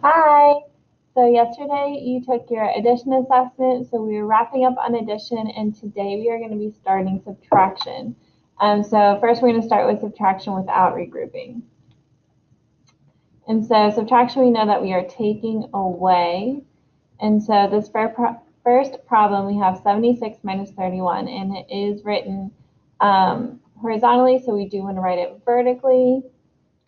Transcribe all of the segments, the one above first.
Hi! So yesterday you took your addition assessment, so we were wrapping up on addition, and today we are going to be starting subtraction. So first we're going to start with subtraction without regrouping. And so subtraction, we know that we are taking away. And so this first problem, we have 76 minus 31, and it is written horizontally, so we do want to write it vertically.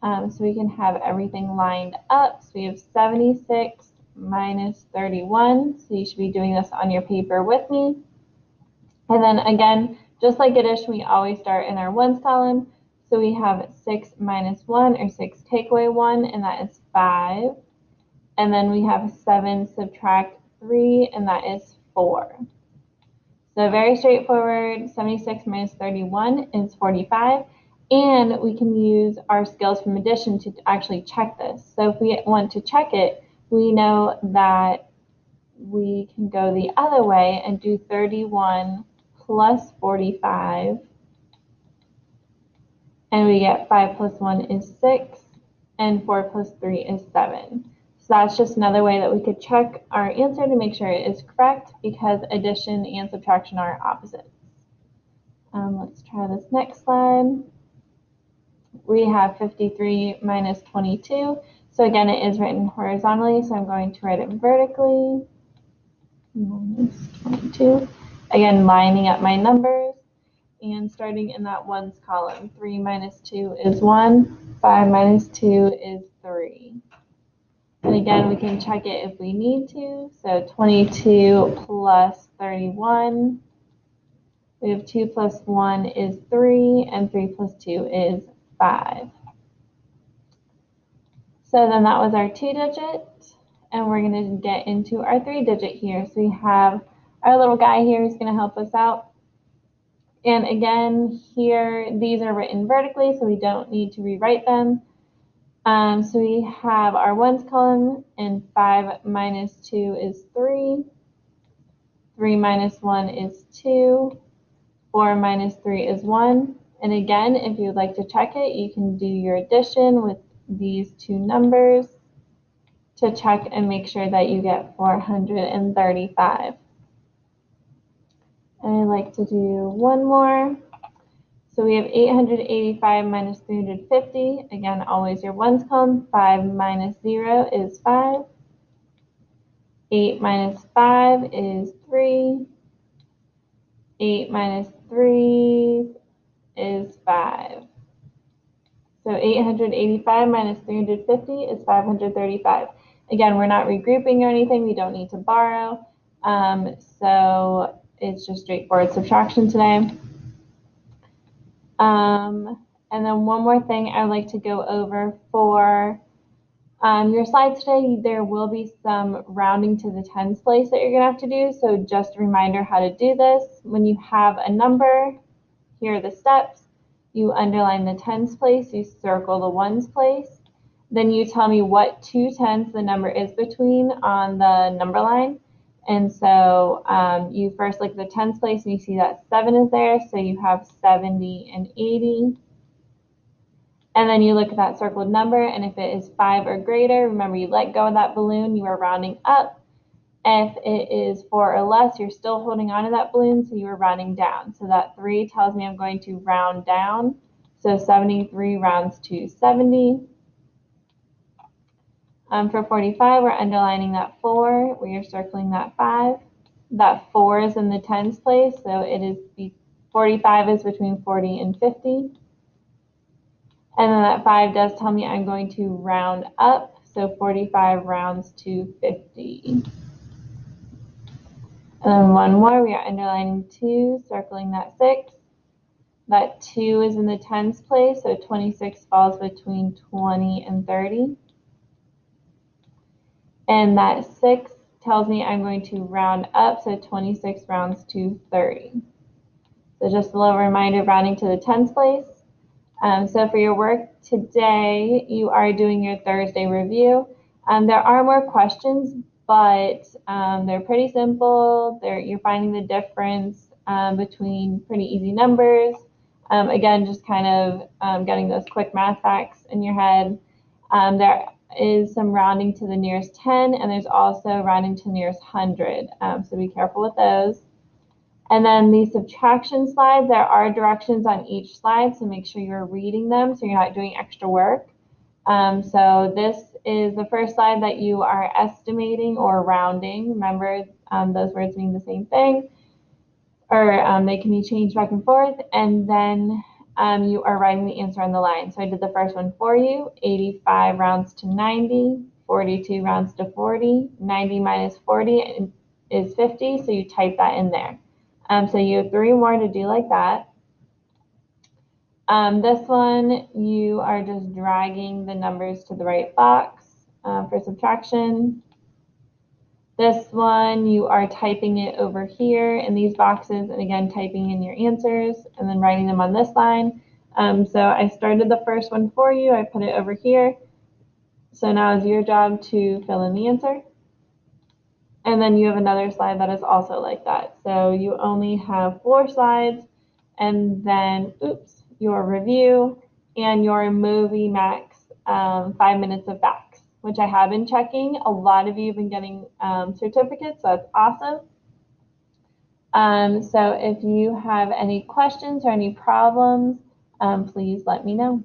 So we can have everything lined up. So we have 76 minus 31. So you should be doing this on your paper with me. And then again, just like addition, we always start in our ones column. So we have 6 minus 1, or 6 take away 1, and that is 5. And then we have 7 subtract 3, and that is 4. So very straightforward. 76 minus 31 is 45. And we can use our skills from addition to actually check this. So if we want to check it, we know that we can go the other way and do 31 plus 45. And we get 5 plus 1 is 6, and 4 plus 3 is 7. So that's just another way that we could check our answer to make sure it is correct, because addition and subtraction are opposites. Let's try this next slide. We have 53 minus 22. So again, it is written horizontally, so I'm going to write it vertically. Minus 22. Again, lining up my numbers and starting in that ones column. 3 minus 2 is 1. 5 minus 2 is 3. And again, we can check it if we need to. So 22 plus 31. We have 2 plus 1 is 3, and 3 plus 2 is 5. So then that was our 2-digit, and we're going to get into our 3-digit here. So we have our little guy here who's going to help us out. And again, here, these are written vertically, so we don't need to rewrite them. So we have our ones column, and 5 minus 2 is 3. 3 minus 1 is 2. 4 minus 3 is 1. And again, if you would like to check it, you can do your addition with these two numbers to check and make sure that you get 435. And I like to do one more. So we have 885 minus 350. Again, always your ones column. 5 minus 0 is 5. 8 minus 5 is 3. 8 minus 3 is 5. So 885 minus 350 is 535. Again, we're not regrouping or anything. We don't need to borrow. So it's just straightforward subtraction today. And then one more thing I would like to go over for your slides today. There will be some rounding to the tens place that you're going to have to do. So just a reminder how to do this. When you have a number, here are the steps. You underline the tens place, you circle the ones place. Then you tell me what 2 tenths the number is between on the number line. And so you first look at the tens place and you see that 7 is there, so you have 70 and 80. And then you look at that circled number, and if it is 5 or greater, remember you let go of that balloon, you are rounding up. If it is 4 or less, you're still holding on to that balloon, so you are rounding down. So that 3 tells me I'm going to round down. So 73 rounds to 70. For 45, we're underlining that 4. We are circling that 5. That 4 is in the tens place, so it is 45 is between 40 and 50. And then that 5 does tell me I'm going to round up, so 45 rounds to 50. And then one more, we are underlining 2, circling that 6. That 2 is in the tens place, so 26 falls between 20 and 30. And that 6 tells me I'm going to round up, so 26 rounds to 30. So just a little reminder, rounding to the tens place. So for your work today, you are doing your Thursday review. There are more questions, but they're pretty simple. You're finding the difference between pretty easy numbers. Again, just kind of getting those quick math facts in your head. is some rounding to the nearest 10, and there's also rounding to the nearest 100. So be careful with those. And then the subtraction slides, there are directions on each slide, so make sure you're reading them so you're not doing extra work. So this is the first slide that you are estimating or rounding. Remember, those words mean the same thing, or they can be changed back and forth. And then you are writing the answer on the line. So I did the first one for you. 85 rounds to 90, 42 rounds to 40, 90 minus 40 is 50, so you type that in there. So you have 3 more to do like that. This one, you are just dragging the numbers to the right box for subtraction. This one, you are typing it over here in these boxes, and again, typing in your answers and then writing them on this line. So I started the first one for you. I put it over here. So now it's your job to fill in the answer. And then you have another slide that is also like that. So you only have 4 slides, and then, oops, your review and your movie max 5 minutes of facts, which I have been checking. A lot of you have been getting certificates, so that's awesome. So if you have any questions or any problems, please let me know.